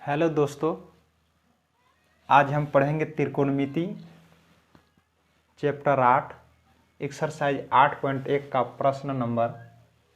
Hello दोस्तों, आज हम पढ़ेंगे त्रिकोणमिति चैप्टर 8 एक्सरसाइज 8.1 का प्रश्न नंबर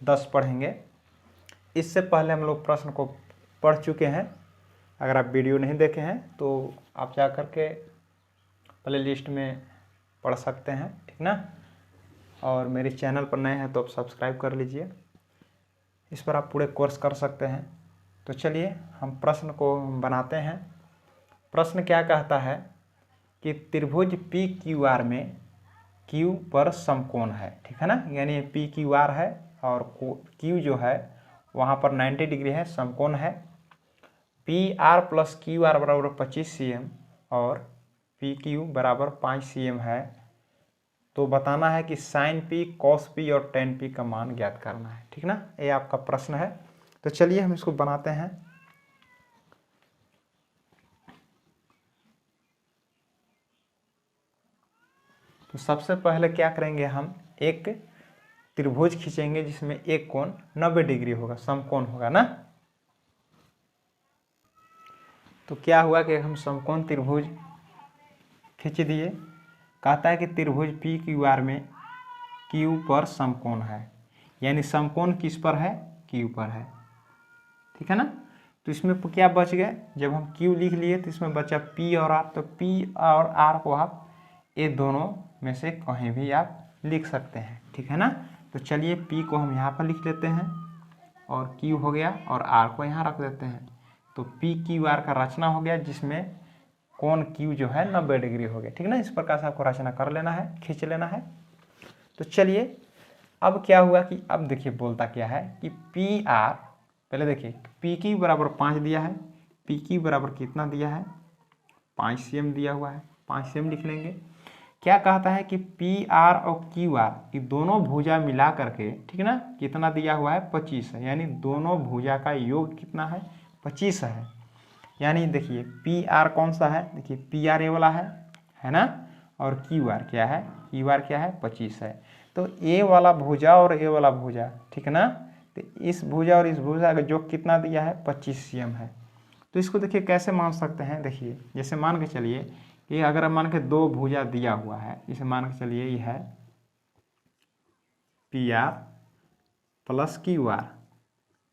10 पढ़ेंगे। इससे पहले हम लोग प्रश्न को पढ़ चुके हैं। अगर आप वीडियो नहीं देखे हैं तो आप जा कर के प्ले लिस्ट में पढ़ सकते हैं, ठीक ना। और मेरे चैनल पर नए हैं तो आप सब्सक्राइब कर लीजिए। इस पर आप पूरे कोर्स कर सकते हैं। तो चलिए हम प्रश्न को बनाते हैं। प्रश्न क्या कहता है कि त्रिभुज पी क्यू आर में क्यू पर समकोण है, ठीक है ना। यानी पी क्यू आर है और क्यू जो है वहाँ पर 90 डिग्री है, समकोण है। P are plus Q R बराबर 25 cm और पी क्यू बराबर 5 cm है। तो बताना है कि साइन पी, कॉस पी और टेन पी का मान ज्ञात करना है, ठीक ना। ये आपका प्रश्न है। तो चलिए हम इसको बनाते हैं। तो सबसे पहले क्या करेंगे, हम एक त्रिभुज खींचेंगे जिसमें एक कोण 90 डिग्री होगा, समकोण होगा ना। तो क्या हुआ कि हम समकोण त्रिभुज खींच दिए। कहता है कि त्रिभुज पी क्यू आर में क्यू पर समकोण है, यानी समकोण किस पर है, क्यू पर है, ठीक है ना। तो इसमें क्या बच गया, जब हम क्यू लिख लिए तो इसमें बचा पी और आर। तो पी और आर को आप ये दोनों में से कहीं भी आप लिख सकते हैं, ठीक है ना। तो चलिए पी को हम यहाँ पर लिख लेते हैं और क्यू हो गया और आर को यहाँ रख देते हैं। तो पी क्यू आर का रचना हो गया जिसमें कोण क्यू जो है 90 डिग्री हो गया, ठीक है ना। इस प्रकार से आपको रचना कर लेना है, खींच लेना है। तो चलिए अब क्या हुआ कि अब देखिए बोलता क्या है कि पी आर, पहले देखिए पी क्यू बराबर 5 दिया है, पी क्यू बराबर कितना दिया है 5 cm दिया हुआ है, 5 cm लिख लेंगे। क्या कहता है कि पी आर और क्यू आर ये दोनों भुजा मिला करके, ठीक है ना, कितना दिया हुआ है 25 है। यानी दोनों भुजा का योग कितना है 25 है। यानी देखिए पी आर कौन सा है, देखिए पी आर ए वाला है ना। और क्यू आर क्या है, क्यू आर क्या है 25 है। तो ए वाला भुजा और ए वाला भुजा, ठीक है ना। तो इस भुजा और इस भुजा का योग कितना दिया है 25 cm है। तो इसको देखिए कैसे मान सकते हैं। देखिए जैसे मान के चलिए कि अगर मान के दो भुजा दिया हुआ है, इसे मान के चलिए ये है P are plus Q R,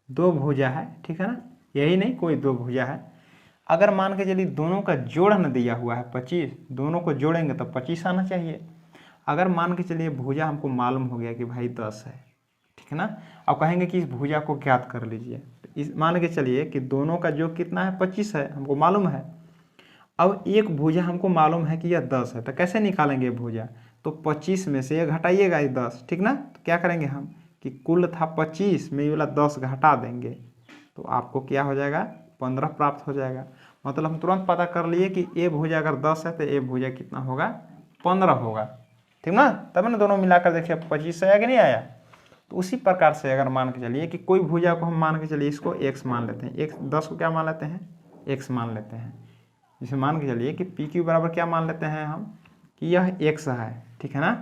दो भुजा है, ठीक है ना। यही नहीं, कोई दो भुजा है। अगर मान के चलिए दोनों का जोड़ न दिया हुआ है 25, दोनों को जोड़ेंगे तो 25 आना चाहिए। अगर मान के चलिए भुजा हमको मालूम हो गया कि भाई 10 है, ठीक है ना। अब कहेंगे कि इस भुजा को ज्ञात कर लीजिए। तो इस मान के चलिए कि दोनों का योग कितना है 25 है, हमको मालूम है। अब एक भुजा हमको मालूम है कि यह 10 है, तो कैसे निकालेंगे भुजा। तो 25 में से ये घटाइएगा ये 10, ठीक ना। तो क्या करेंगे हम कि कुल था 25 में ये वाला 10 घटा देंगे तो आपको क्या हो जाएगा 15 प्राप्त हो जाएगा। मतलब हम तुरंत पता कर लिए कि ए भुजा अगर 10 है तो ए भुजा कितना होगा 15 होगा, ठीक ना। तब ना दोनों मिलाकर देखिए 25 आया कि नहीं आया। तो उसी प्रकार से अगर मान के चलिए कि कोई भुजा को हम मान के चलिए इसको x मान लेते हैं, x 10 को क्या मान लेते हैं x मान लेते हैं। जैसे मान के चलिए कि पी क्यू बराबर क्या मान लेते हैं हम कि यह x है, ठीक है ना।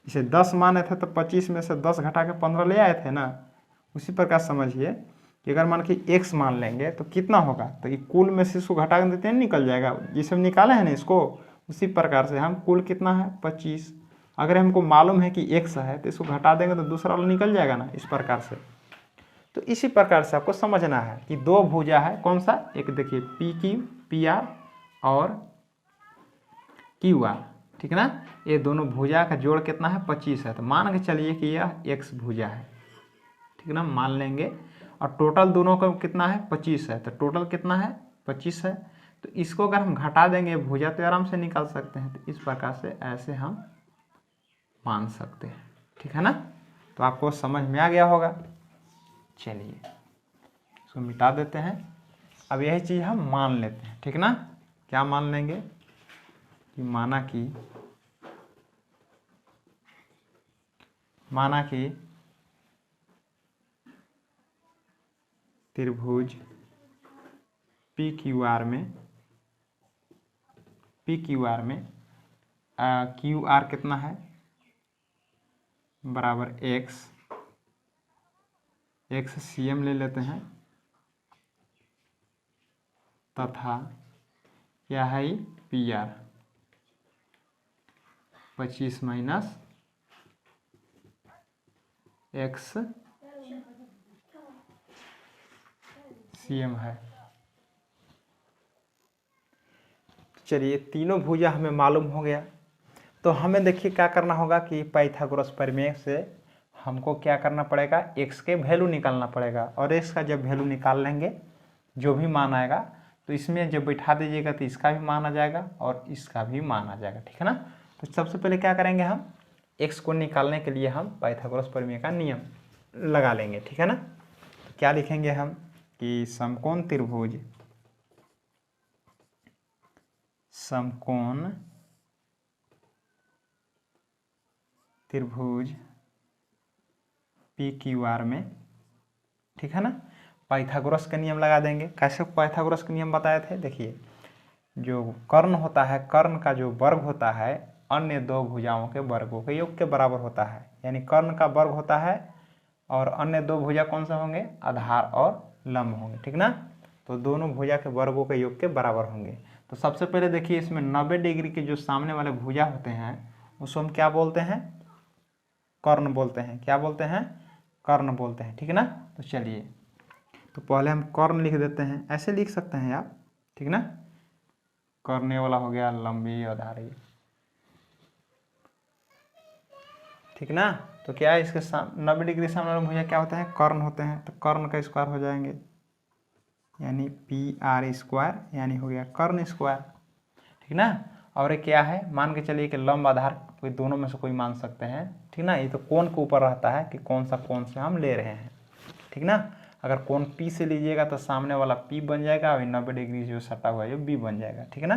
जैसे 10 माने थे तो 25 में से 10 घटा के 15 ले आए थे ना। उसी प्रकार समझिए कि अगर मान के x मान लेंगे तो कितना होगा, तो ये कुल में से इसको घटा के देते हैं निकल जाएगा। जिसे हम निकाले हैं ना इसको, उसी प्रकार से हम कुल कितना है 25। अगर हमको मालूम है कि x है तो इसको घटा देंगे तो दूसरा वाला निकल जाएगा ना, इस प्रकार से। तो इसी प्रकार से आपको समझना है कि दो भुजा है, कौन सा, एक देखिए पी क्यू पी आर और क्यू आर, ठीक है ना। ये दोनों भुजा का जोड़ कितना है 25 है। तो मान के चलिए कि यह x भुजा है, ठीक है ना, मान लेंगे। और टोटल दोनों का कितना है 25 है, तो टोटल कितना है 25 है। तो इसको अगर हम घटा देंगे भुजा तो आराम से निकाल सकते हैं। तो इस प्रकार से ऐसे हम मान सकते हैं, ठीक है ना। तो आपको समझ में आ गया होगा। चलिए इसको मिटा देते हैं। अब यही चीज़ हम मान लेते हैं, ठीक ना। क्या मान लेंगे कि माना कि त्रिभुज पी क्यू आर में क्यू आर कितना है बराबर x cm ले लेते हैं तथा क्या है P R 25 minus X C M है। चलिए तीनों भुजा हमें मालूम हो गया। तो हमें देखिए क्या करना होगा कि पाइथागोरस प्रमेय से हमको क्या करना पड़ेगा, x के वैल्यू निकालना पड़ेगा। और x का जब वैल्यू निकाल लेंगे जो भी मान आएगा तो इसमें जब बैठा दीजिएगा तो इसका भी मान आ जाएगा और इसका भी मान आ जाएगा, ठीक है ना। तो सबसे पहले क्या करेंगे, हम x को निकालने के लिए हम पाइथागोरस प्रमेय का नियम लगा लेंगे, ठीक है ना। तो क्या लिखेंगे हम कि समकोण त्रिभुज पी क्यू आर में, ठीक है ना, पाइथागोरस का नियम लगा देंगे। कैसे पाइथागोरस का नियम बताए थे, देखिए जो कर्ण होता है, कर्ण का जो वर्ग होता है अन्य दो भुजाओं के वर्गों के योग के बराबर होता है। यानी कर्ण का वर्ग होता है और अन्य दो भुजा कौन से होंगे, आधार और लंब होंगे, ठीक ना। तो दोनों भुजा के वर्गों के योग के बराबर होंगे। तो सबसे पहले देखिए इसमें 90 डिग्री के जो सामने वाले भुजा होते हैं उसको हम क्या बोलते हैं, कर्ण बोलते हैं। क्या बोलते हैं, कर्ण बोलते हैं, ठीक है ना। तो चलिए तो पहले हम कर्ण लिख देते हैं, ऐसे लिख सकते हैं आप, ठीक ना। कर्ण वाला हो गया लंबी आधारी, ठीक ना। तो क्या है इसके 90 डिग्री सामने वाले भुजा क्या होते हैं, कर्ण होते हैं। तो कर्ण का स्क्वायर हो जाएंगे यानी पी आर स्क्वायर, यानी हो गया कर्ण स्क्वायर, ठीक ना। और ये क्या है, मान के चलिए कि लंब आधार कोई दोनों में से कोई मान सकते हैं, ठीक ना। ये तो कोण के ऊपर रहता है कि कौन सा कोण से हम ले रहे हैं, ठीक ना। अगर कोण P से लीजिएगा तो सामने वाला P बन जाएगा और 90 डिग्री जो सटा हुआ है B बन जाएगा, ठीक है ना।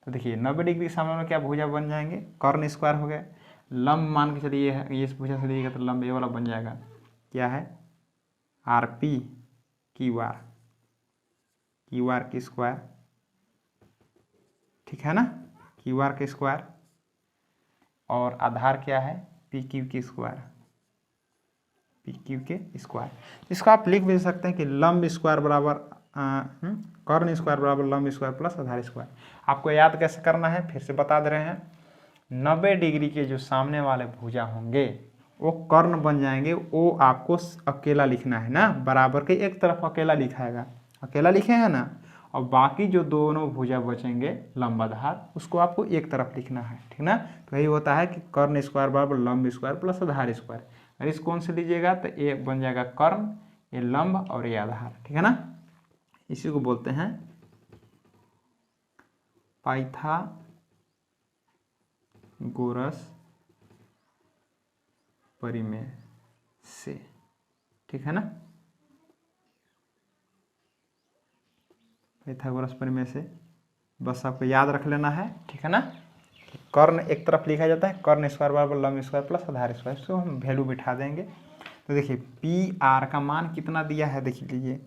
तो देखिए 90 डिग्री सामने वाला क्या भुजा बन जाएंगे, कर्ण स्क्वायर हो गया। लंब मान के चलिए ये इस भुजा से लीजिएगा तो लंब ये वाला बन जाएगा, क्या है आर पी क्यू आर की स्क्वायर, ठीक है ना, क्यू आर के स्क्वायर। और आधार क्या है, पी क्यू की स्क्वायर, पी क्यू के स्क्वायर। इसको आप लिख भी सकते हैं कि लंब स्क्वायर बराबर कर्ण स्क्वायर बराबर लंब स्क्वायर प्लस आधार स्क्वायर। आपको याद कैसे करना है फिर से बता दे रहे हैं। 90 डिग्री के जो सामने वाले भुजा होंगे वो कर्ण बन जाएंगे, वो आपको अकेला लिखना है ना, बराबर के एक तरफ अकेला लिखाएगा, अकेला लिखेगा ना। और बाकी जो दोनों भुजा बचेंगे लंबाधार उसको आपको एक तरफ लिखना है, ठीक ना। तो यही होता है कि कर्ण स्क्वायर बराबर लंब स्क्वायर प्लस आधार स्क्वायर। और इस कोण से लीजिएगा तो ये बन जाएगा कर्ण, ये लंब और ये आधार, ठीक है ना। इसी को बोलते हैं पाइथागोरस परिमेय से, ठीक है ना। पाइथागोरस परिमेय से बस आपको याद रख लेना है, ठीक है ना। कर्ण एक तरफ लिखा जाता है, कर्ण स्क्वायर बराबर लंब स्क्वायर प्लस आधार स्क्वायर, इसको हम वैल्यू बिठा देंगे। तो देखिए पी आर का मान कितना दिया है, देख लीजिए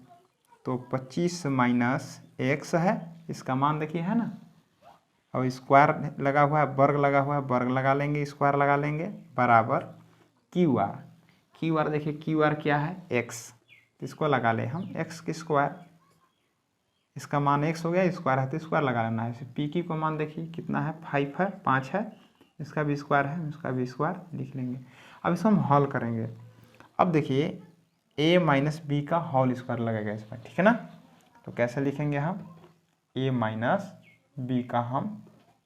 तो 25 माइनस एक्स है, इसका मान देखिए है ना। और स्क्वायर लगा हुआ है, वर्ग लगा हुआ है, वर्ग लगा लेंगे, स्क्वायर लगा लेंगे, बराबर क्यू आर। क्यू आर देखिए क्यू आर क्या है, एक्स, इसको लगा ले हम एक्स की स्क्वायर, इसका मान एक्स हो गया, स्क्वायर है तो स्क्वायर लगा लेना है। पी क्यू का मान देखिए कितना है, 5 है, 5 है, इसका भी स्क्वायर है, इसका भी स्क्वायर लिख लेंगे। अब इसको हम हॉल करेंगे। अब देखिए a माइनस बी का होल स्क्वायर लगेगा इसमें, ठीक है ना। तो कैसे लिखेंगे हम, a माइनस बी का हम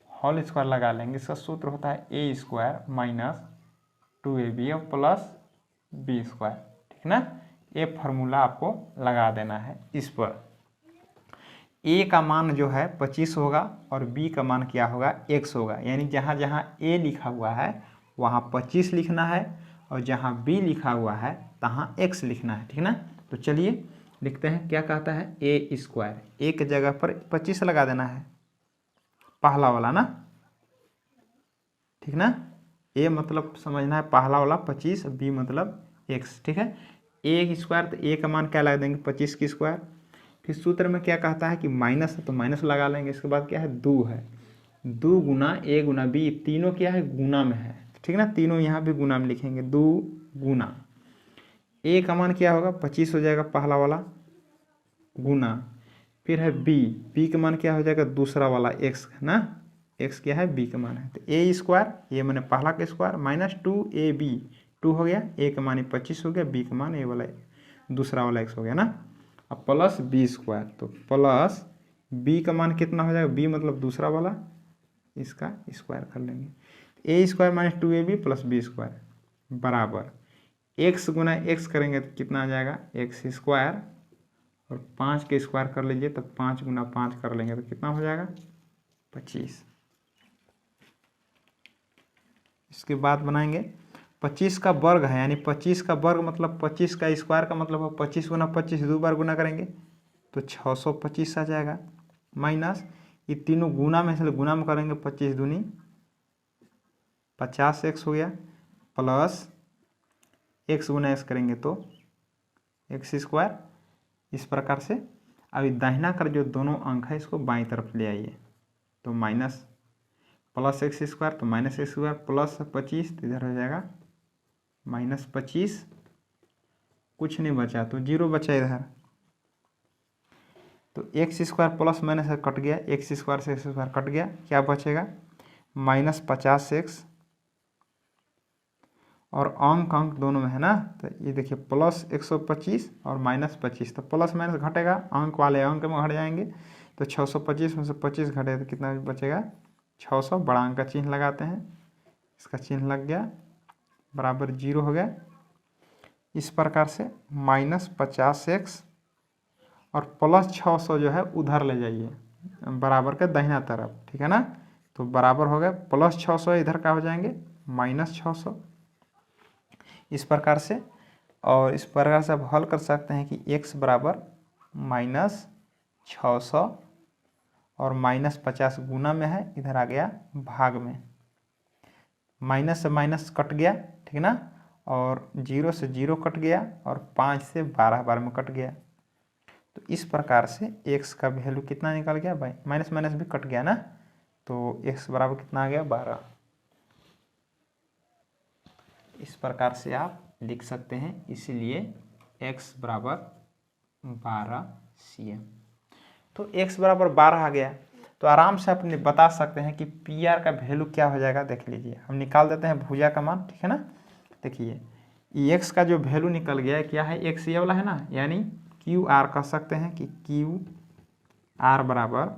होल स्क्वायर लगा लेंगे। इसका सूत्र होता है a square minus 2ab plus B square, ठीक ना। ये फार्मूला आपको लगा देना है इस पर। a का मान जो है 25 होगा और b का मान क्या होगा, x होगा। यानी जहाँ जहाँ a लिखा हुआ है वहाँ 25 लिखना है और जहाँ b लिखा हुआ है तहाँ x लिखना है, ठीक ना। तो चलिए लिखते हैं, क्या कहता है, a स्क्वायर, a की जगह पर 25 लगा देना है, पहला वाला ना, ठीक ना। a मतलब समझना है पहला वाला 25, b मतलब x, ठीक है। a स्क्वायर तो a का मान क्या लगा देंगे, 25 की स्क्वायर। फिर सूत्र में क्या कहता है कि माइनस है तो माइनस लगा लेंगे। इसके बाद क्या है, 2 है, 2 गुना a गुना b, तीनों क्या है गुना में है, ठीक ना। तीनों यहाँ भी गुना में लिखेंगे, 2 गुना a का मान क्या होगा, 25 हो जाएगा पहला वाला, गुना फिर है बी, बी का मान क्या हो जाएगा दूसरा वाला एक्स है ना, एक्स क्या है बी का मान है, तो ए स्क्वायर ये मैंने पहला का स्क्वायर माइनस 2ab, 2 हो गया, ए का मान 25 हो गया, बी का मान ए वाला दूसरा वाला एक्स हो गया ना। अब प्लस बी स्क्वायर, तो प्लस बी का मान कितना हो जाएगा, बी मतलब दूसरा वाला, इसका स्क्वायर कर लेंगे, A square minus 2ab plus B square बराबर एक्स गुना एक्स करेंगे तो कितना आ जाएगा एक्स स्क्वायर, और 5 के स्क्वायर कर लीजिए तो 5 गुना 5 कर लेंगे तो कितना हो जाएगा 25। इसके बाद बनाएंगे 25 का वर्ग है, यानी 25 का वर्ग मतलब 25 का स्क्वायर का मतलब है 25 गुना 25, 2 बार गुना करेंगे तो 625 आ जाएगा, माइनस ये तीनों गुना में से गुना में करेंगे 25 दूनी 50 एक्स हो गया, प्लस एक्स गुना एक्स करेंगे तो एक्स स्क्वायर। इस प्रकार से अभी दाहिना कर जो दोनों अंक है इसको बाईं तरफ ले आइए, तो माइनस प्लस एक्स स्क्वायर तो माइनस एक्स स्क्वायर प्लस 25 तो इधर हो जाएगा माइनस 25, कुछ नहीं बचा तो जीरो बचा इधर, तो x square plus minus cut गया, एक्स स्क्वायर से एक्स स्क्वायर कट गया, क्या बचेगा माइनस 50x, और अंक अंक दोनों में है ना, तो ये देखिए प्लस 125 और माइनस 25, तो प्लस माइनस घटेगा, अंक वाले अंक में घट जाएंगे, तो 625 में से 25 घटे तो कितना बचेगा 600, बड़ा अंक का चिन्ह लगाते हैं, इसका चिन्ह लग गया बराबर 0 हो गया। इस प्रकार से माइनस 50x और प्लस 600 जो है उधर ले जाइए बराबर के दाहिना तरफ, ठीक है ना, तो बराबर हो गया प्लस 600 इधर का हो जाएंगे माइनस 600, इस प्रकार से। और इस प्रकार से आप हल कर सकते हैं कि x बराबर माइनस 600 और माइनस 50 गुना में है, इधर आ गया भाग में, माइनस से माइनस कट गया, ठीक ना, और 0 से 0 कट गया, और 5 से 12 बार में कट गया, तो इस प्रकार से x का वैल्यू कितना निकल गया भाई, माइनस माइनस भी कट गया ना, तो x बराबर कितना आ गया 12। इस प्रकार से आप लिख सकते हैं, इसलिए x बराबर 12 cm। तो x बराबर 12 आ गया, तो आराम से अपने बता सकते हैं कि पी आर का वैल्यू क्या हो जाएगा, देख लीजिए हम निकाल देते हैं भुजा का मान, ठीक है ना। देखिए x का जो वैल्यू निकल गया है क्या है, x ये वाला है ना, यानी क्यू आर कह सकते हैं कि क्यू आर बराबर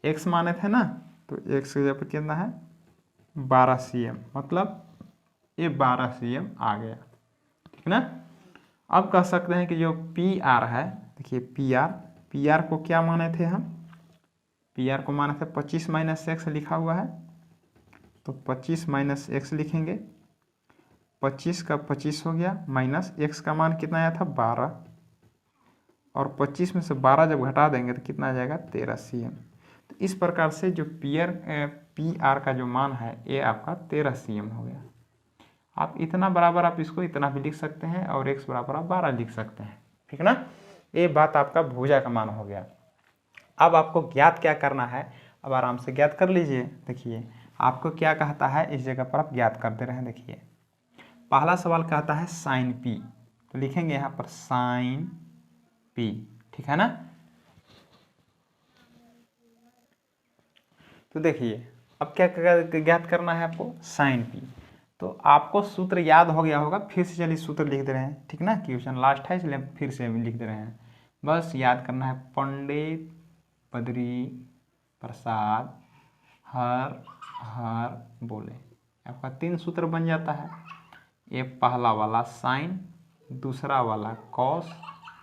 x माने थे ना, तो x की जगह पर कितना है 12 cm, मतलब ये 12 cm आ गया, ठीक ना। अब कह सकते हैं कि जो पी आर है, देखिए पी आर को क्या माने थे हम, पी आर को माने थे 25 माइनस एक्स लिखा हुआ है, तो 25 माइनस एक्स लिखेंगे, 25 का 25 हो गया, माइनस एक्स का मान कितना आया था 12, और 25 में से 12 जब घटा देंगे तो कितना आ जाएगा 13 cm। तो इस प्रकार से जो पी आर का जो मान है ये आपका 13 cm हो गया। आप इतना बराबर आप इसको इतना भी लिख सकते हैं, और x बराबर आप 12 लिख सकते हैं, ठीक ना। ये बात आपका भुजा का मान हो गया। अब आपको ज्ञात क्या करना है, अब आराम से ज्ञात कर लीजिए। देखिए आपको क्या कहता है, इस जगह पर आप ज्ञात करते रहें। देखिए पहला सवाल कहता है साइन पी, तो लिखेंगे यहाँ पर साइन पी, ठीक है ना। तो देखिए अब क्या ज्ञात करना है आपको, साइन पी, तो आपको सूत्र याद हो गया होगा, फिर से चलिए सूत्र लिख दे रहे हैं, ठीक ना, क्वेश्चन लास्ट है इसलिए फिर से लिख दे रहे हैं, बस याद करना है। पंडित बद्री प्रसाद हर हर बोले, आपका 3 सूत्र बन जाता है। ये पहला वाला साइन, दूसरा वाला कॉस,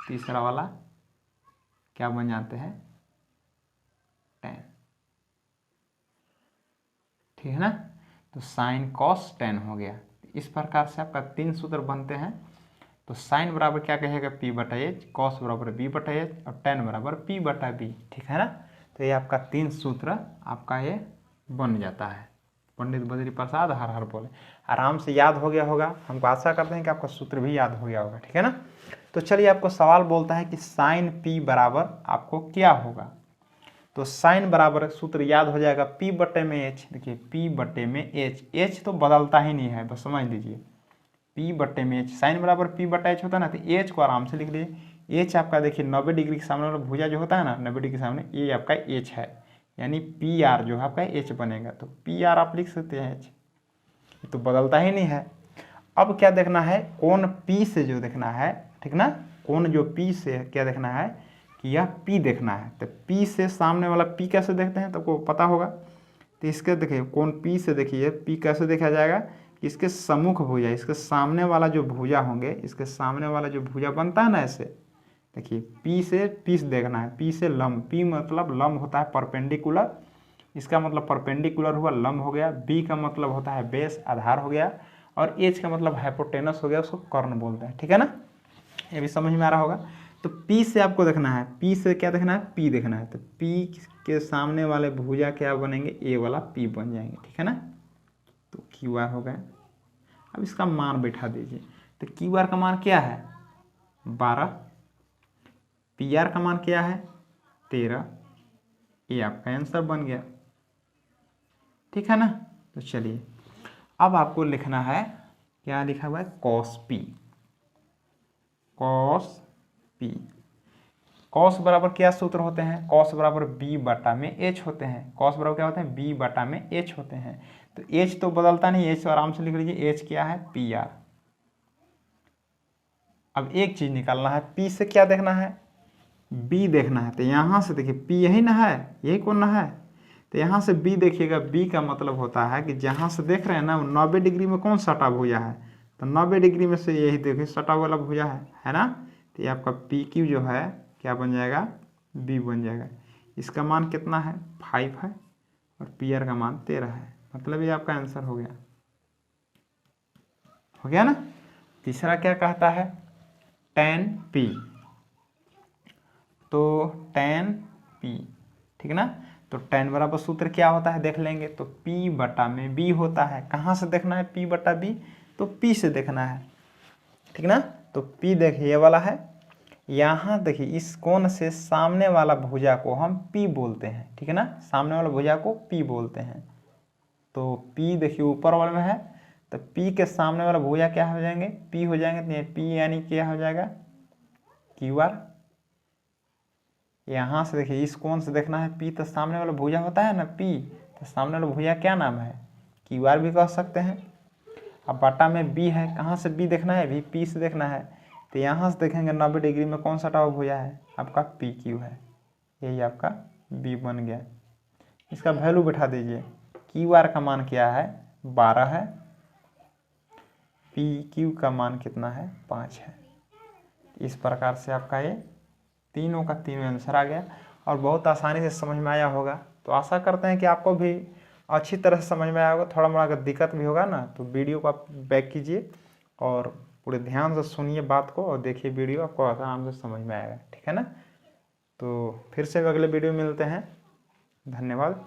तीसरा वाला क्या बन जाते हैं टेन, ठीक है ना। तो साइन कॉस टेन हो गया। इस प्रकार से आपका 3 सूत्र बनते हैं। तो साइन बराबर क्या कहेगा पी बटा एच, कॉस बराबर बी बटा एच, और टेन बराबर पी बटा बी, ठीक है ना। तो ये आपका 3 सूत्र आपका ये बन जाता है। पंडित बद्री प्रसाद हर हर बोले, आराम से याद हो गया होगा, हमको आशा करते हैं कि आपका सूत्र भी याद हो गया होगा, ठीक है ना। तो चलिए आपको सवाल बोलता है कि साइन पी बराबर आपको क्या होगा, तो साइन बराबर सूत्र याद हो जाएगा पी बटे में एच। देखिए पी बटे में एच, एच तो बदलता ही नहीं है, बस समझ लीजिए पी बटे में एच, साइन बराबर पी बटा एच होता है ना, तो एच को आराम से लिख लीजिए, एच आपका देखिए 90 डिग्री के सामने वाला भुजा जो होता है ना 90 डिग्री के सामने, ये आपका एच है, यानी पी आर जो है आपका एच बनेगा। तो पी आर आप लिख सकते हैं एच, तो बदलता ही नहीं है। अब क्या देखना है, कोण पी से जो देखना है, ठीक ना, कोण जो पी से क्या देखना है कि यह पी देखना है। तो पी से सामने वाला पी कैसे देखते हैं तो आपको पता होगा। तो इसके देखिए कोण पी से देखिए पी कैसे देखा जाएगा कि इसके सम्मुख भुजा, इसके सामने वाला जो भुजा होंगे, इसके सामने वाला जो भुजा बनता है ना ऐसे, देखिए पी से पीस देखना है, पी से लंब, पी मतलब लंब होता है परपेंडिकुलर, इसका मतलब परपेंडिकुलर हुआ, लंब हो गया। बी का मतलब होता है बेस, आधार हो गया। और एच का मतलब हाइपोटेनस हो गया, उसको कर्ण बोलते हैं, ठीक है ना, ये भी समझ में आ रहा होगा। तो पी से आपको देखना है, पी से क्या देखना है, पी देखना है। तो पी के सामने वाले भुजा क्या बनेंगे, ए वाला पी बन जाएंगे, ठीक है ना। तो क्यू आर हो गया। अब इसका मान बैठा दीजिए। तो क्यू आर का मान क्या है 12, पी आर का मान क्या है 13, ये आपका आंसर बन गया, ठीक है ना। तो चलिए अब आपको लिखना है, क्या लिखा हुआ है, cos P, cos P. Cos बराबर क्या सूत्र होते हैं, कॉस बराबर बी बटा में एच होते हैं। कॉस बराबर क्या होते हैं, बी बटा में एच होते हैं। तो एच तो बदलता नहीं, एच तो आराम से लिख लीजिए, एच क्या है पी आर। अब एक चीज निकालना है, पी से क्या देखना है, बी देखना है। तो यहाँ से देखिए पी यही ना है, यही कौन ना है। तो यहाँ से बी देखिएगा, बी का मतलब होता है कि जहाँ से देख रहे हैं ना 90 डिग्री में कौन सटा भुजा है, तो 90 डिग्री में से यही देखिए सटा वाला भुजा है ना। तो ये आपका पी क्यू जो है क्या बन जाएगा, बी बन जाएगा। इसका मान कितना है 5 है, और पी आर का मान 13 है, मतलब ये आपका आंसर हो गया, हो गया ना। तीसरा क्या कहता है, tan पी, तो tan पी, ठीक ना। तो tan बराबर सूत्र क्या होता है देख लेंगे, तो P बटा में B होता है। कहाँ से देखना है P बटा B, तो P से देखना है, ठीक ना। तो P देखिए ये वाला है, यहाँ देखिए इस कोण से सामने वाला भुजा को हम P बोलते हैं, ठीक है ना, सामने वाला भुजा को P बोलते हैं। तो P देखिए ऊपर वाले में है, तो P के सामने वाला भुजा क्या हो जाएंगे, P हो जाएंगे। तो ये P यानी क्या हो जाएगा क्यू आर। यहाँ से देखिए इस कोण से देखना है, पी तो सामने वाला भुजा होता है ना, पी तो सामने वाला भुजा क्या नाम है, क्यू आर भी कह सकते हैं। अब बटा में बी है, कहाँ से बी देखना है, भी पी से देखना है। तो यहाँ से देखेंगे 90 डिग्री में कौन सा टाव भुजा है, आपका पी क्यू है, यही आपका बी बन गया। इसका वैल्यू बैठा दीजिए, क्यू आर का मान क्या है 12 है, पी क्यू का मान कितना है 5 है। इस प्रकार से आपका ये तीनों का तीनों आंसर आ गया, और बहुत आसानी से समझ में आया होगा। तो आशा करते हैं कि आपको भी अच्छी तरह से समझ में आया होगा। थोड़ा मोड़ा अगर दिक्कत भी होगा ना तो वीडियो को आप बैक कीजिए और पूरे ध्यान से सुनिए बात को, और देखिए वीडियो, आपको आराम से समझ में आएगा, ठीक है ना। तो फिर से अगले वीडियो में मिलते हैं, धन्यवाद।